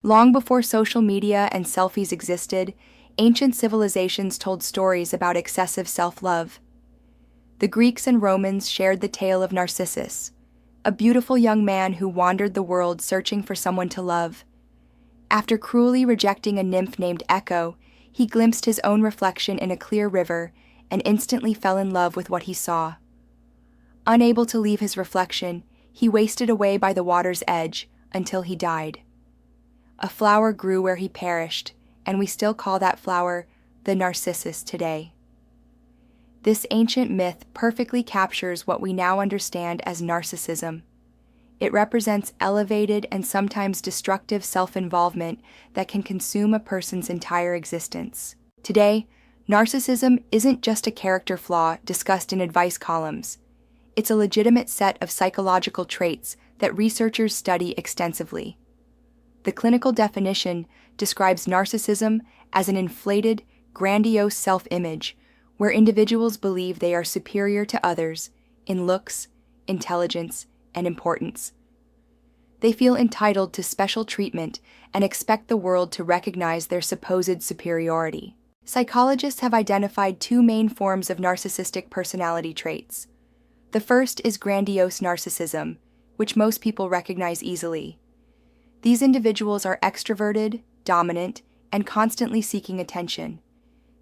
Long before social media and selfies existed, ancient civilizations told stories about excessive self-love. The Greeks and Romans shared the tale of Narcissus, a beautiful young man who wandered the world searching for someone to love. After cruelly rejecting a nymph named Echo, he glimpsed his own reflection in a clear river and instantly fell in love with what he saw. Unable to leave his reflection, he wasted away by the water's edge until he died. A flower grew where he perished, and we still call that flower the Narcissus today. This ancient myth perfectly captures what we now understand as narcissism. It represents elevated and sometimes destructive self-involvement that can consume a person's entire existence. Today, narcissism isn't just a character flaw discussed in advice columns. It's a legitimate set of psychological traits that researchers study extensively. The clinical definition describes narcissism as an inflated, grandiose self-image where individuals believe they are superior to others in looks, intelligence, and importance. They feel entitled to special treatment and expect the world to recognize their supposed superiority. Psychologists have identified two main forms of narcissistic personality traits. The first is grandiose narcissism, which most people recognize easily. These individuals are extroverted, dominant, and constantly seeking attention.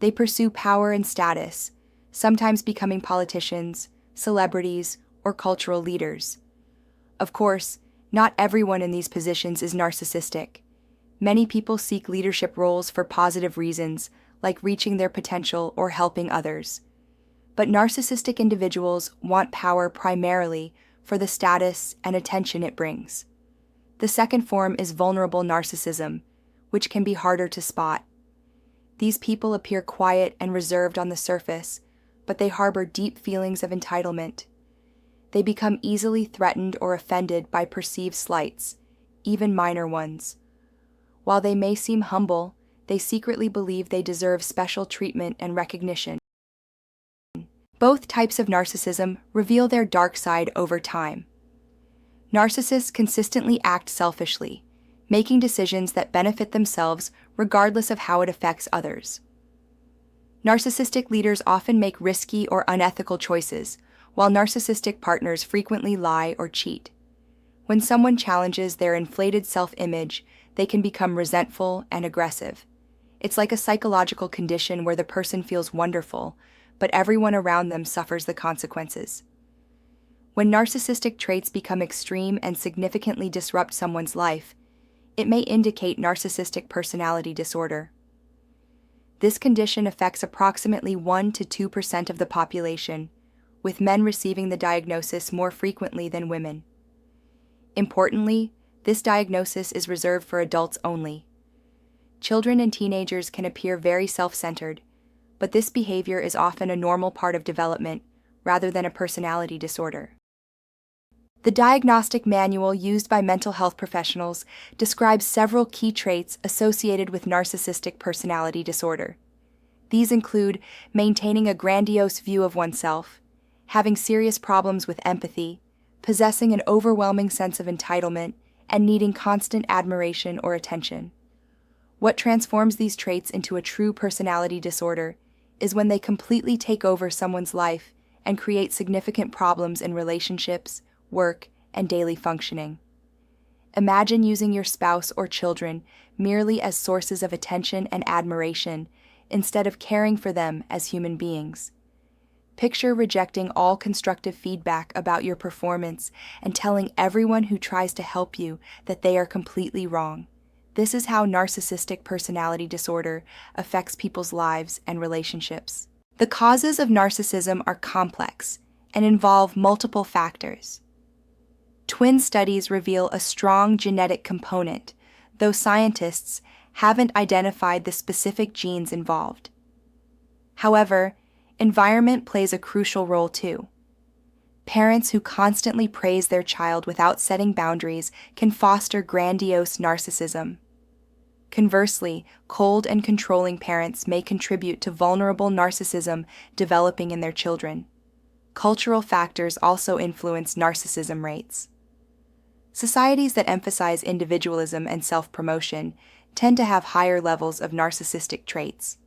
They pursue power and status, sometimes becoming politicians, celebrities, or cultural leaders. Of course, not everyone in these positions is narcissistic. Many people seek leadership roles for positive reasons, like reaching their potential or helping others. But narcissistic individuals want power primarily for the status and attention it brings. The second form is vulnerable narcissism, which can be harder to spot. These people appear quiet and reserved on the surface, but they harbor deep feelings of entitlement. They become easily threatened or offended by perceived slights, even minor ones. While they may seem humble, they secretly believe they deserve special treatment and recognition. Both types of narcissism reveal their dark side over time. Narcissists consistently act selfishly, making decisions that benefit themselves regardless of how it affects others. Narcissistic leaders often make risky or unethical choices, while narcissistic partners frequently lie or cheat. When someone challenges their inflated self-image, they can become resentful and aggressive. It's like a psychological condition where the person feels wonderful, but everyone around them suffers the consequences. When narcissistic traits become extreme and significantly disrupt someone's life, it may indicate narcissistic personality disorder. This condition affects approximately 1 to 2% of the population, with men receiving the diagnosis more frequently than women. Importantly, this diagnosis is reserved for adults only. Children and teenagers can appear very self-centered, but this behavior is often a normal part of development rather than a personality disorder. The diagnostic manual used by mental health professionals describes several key traits associated with narcissistic personality disorder. These include maintaining a grandiose view of oneself, having serious problems with empathy, possessing an overwhelming sense of entitlement, and needing constant admiration or attention. What transforms these traits into a true personality disorder is when they completely take over someone's life and create significant problems in relationships, work, and daily functioning. Imagine using your spouse or children merely as sources of attention and admiration instead of caring for them as human beings. Picture rejecting all constructive feedback about your performance and telling everyone who tries to help you that they are completely wrong. This is how narcissistic personality disorder affects people's lives and relationships. The causes of narcissism are complex and involve multiple factors. Twin studies reveal a strong genetic component, though scientists haven't identified the specific genes involved. However, environment plays a crucial role too. Parents who constantly praise their child without setting boundaries can foster grandiose narcissism. Conversely, cold and controlling parents may contribute to vulnerable narcissism developing in their children. Cultural factors also influence narcissism rates. Societies that emphasize individualism and self-promotion tend to have higher levels of narcissistic traits.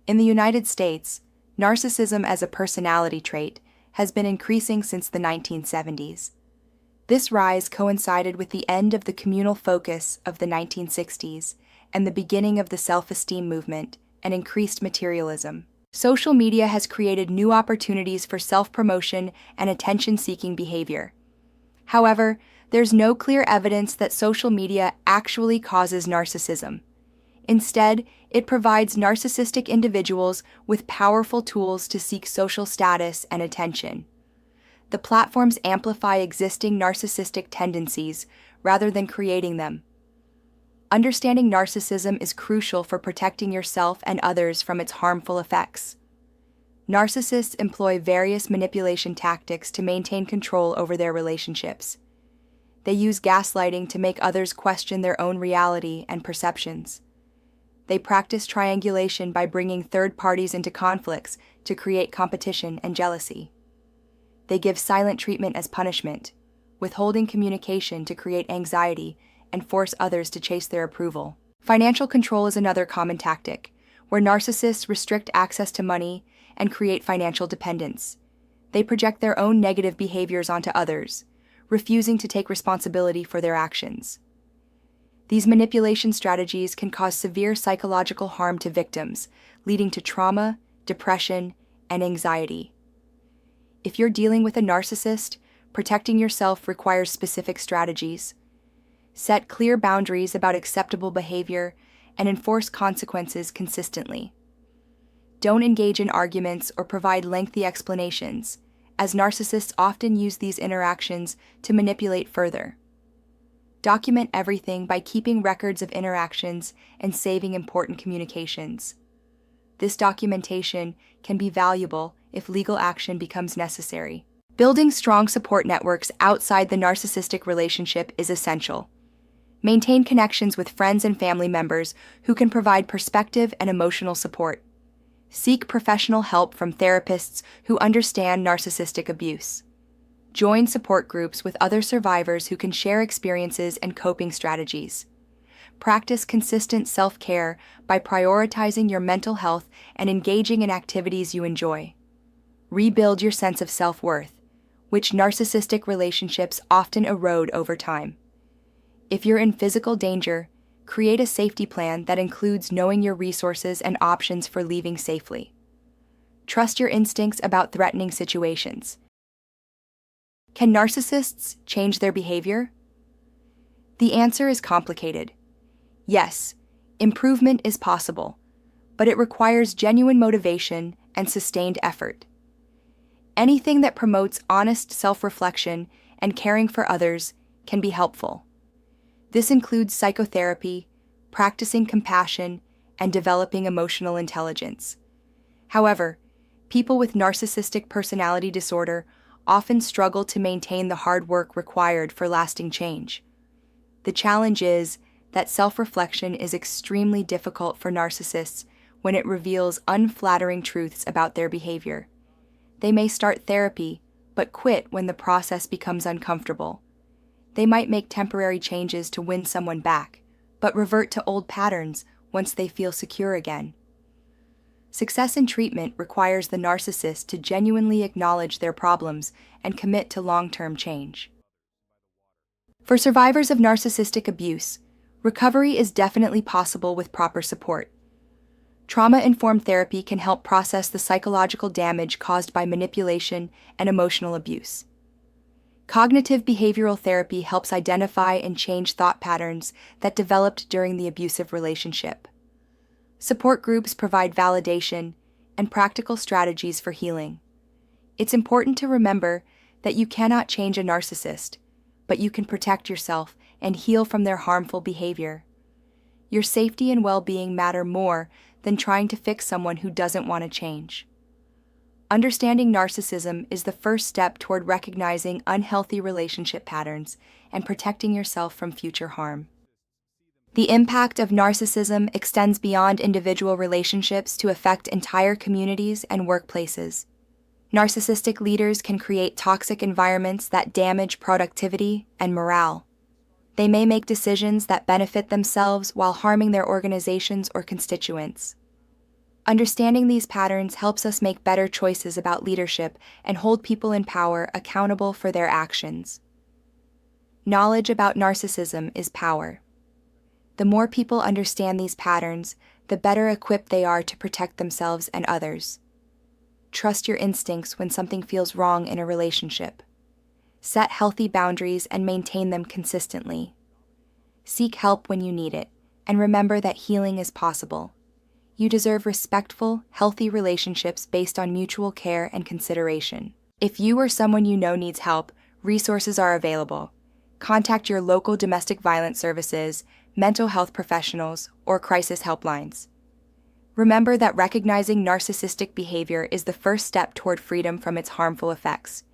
In the United States, narcissism as a personality trait has been increasing since the 1970s. This rise coincided with the end of the communal focus of the 1960s and the beginning of the self-esteem movement and increased materialism. Social media has created new opportunities for self-promotion and attention-seeking behavior. However, there's no clear evidence that social media actually causes narcissism. Instead, it provides narcissistic individuals with powerful tools to seek social status and attention. The platforms amplify existing narcissistic tendencies rather than creating them. Understanding narcissism is crucial for protecting yourself and others from its harmful effects. Narcissists employ various manipulation tactics to maintain control over their relationships. They use gaslighting to make others question their own reality and perceptions. They practice triangulation by bringing third parties into conflicts to create competition and jealousy. They give silent treatment as punishment, withholding communication to create anxiety and force others to chase their approval. Financial control is another common tactic, where narcissists restrict access to money and create financial dependence. They project their own negative behaviors onto others, refusing to take responsibility for their actions. These manipulation strategies can cause severe psychological harm to victims, leading to trauma, depression, and anxiety. If you're dealing with a narcissist, protecting yourself requires specific strategies. Set clear boundaries about acceptable behavior and enforce consequences consistently. Don't engage in arguments or provide lengthy explanations, as narcissists often use these interactions to manipulate further. Document everything by keeping records of interactions and saving important communications. This documentation can be valuable if legal action becomes necessary. Building strong support networks outside the narcissistic relationship is essential. Maintain connections with friends and family members who can provide perspective and emotional support. Seek professional help from therapists who understand narcissistic abuse. Join support groups with other survivors who can share experiences and coping strategies. Practice consistent self-care by prioritizing your mental health and engaging in activities you enjoy. Rebuild your sense of self-worth, which narcissistic relationships often erode over time. If you're in physical danger, create a safety plan that includes knowing your resources and options for leaving safely. Trust your instincts about threatening situations. Can narcissists change their behavior? The answer is complicated. Yes, improvement is possible, but it requires genuine motivation and sustained effort. Anything that promotes honest self-reflection and caring for others can be helpful. This includes psychotherapy, practicing compassion, and developing emotional intelligence. However, people with narcissistic personality disorder often struggle to maintain the hard work required for lasting change. The challenge is that self-reflection is extremely difficult for narcissists when it reveals unflattering truths about their behavior. They may start therapy, but quit when the process becomes uncomfortable. They might make temporary changes to win someone back, but revert to old patterns once they feel secure again. Success in treatment requires the narcissist to genuinely acknowledge their problems and commit to long-term change. For survivors of narcissistic abuse, recovery is definitely possible with proper support. Trauma-informed therapy can help process the psychological damage caused by manipulation and emotional abuse. Cognitive behavioral therapy helps identify and change thought patterns that developed during the abusive relationship. Support groups provide validation and practical strategies for healing. It's important to remember that you cannot change a narcissist, but you can protect yourself and heal from their harmful behavior. Your safety and well-being matter more than trying to fix someone who doesn't want to change. Understanding narcissism is the first step toward recognizing unhealthy relationship patterns and protecting yourself from future harm. The impact of narcissism extends beyond individual relationships to affect entire communities and workplaces. Narcissistic leaders can create toxic environments that damage productivity and morale. They may make decisions that benefit themselves while harming their organizations or constituents. Understanding these patterns helps us make better choices about leadership and hold people in power accountable for their actions. Knowledge about narcissism is power. The more people understand these patterns, the better equipped they are to protect themselves and others. Trust your instincts when something feels wrong in a relationship. Set healthy boundaries and maintain them consistently. Seek help when you need it, and remember that healing is possible. You deserve respectful, healthy relationships based on mutual care and consideration. If you or someone you know needs help, resources are available. Contact your local domestic violence services, mental health professionals, or crisis helplines. Remember that recognizing narcissistic behavior is the first step toward freedom from its harmful effects.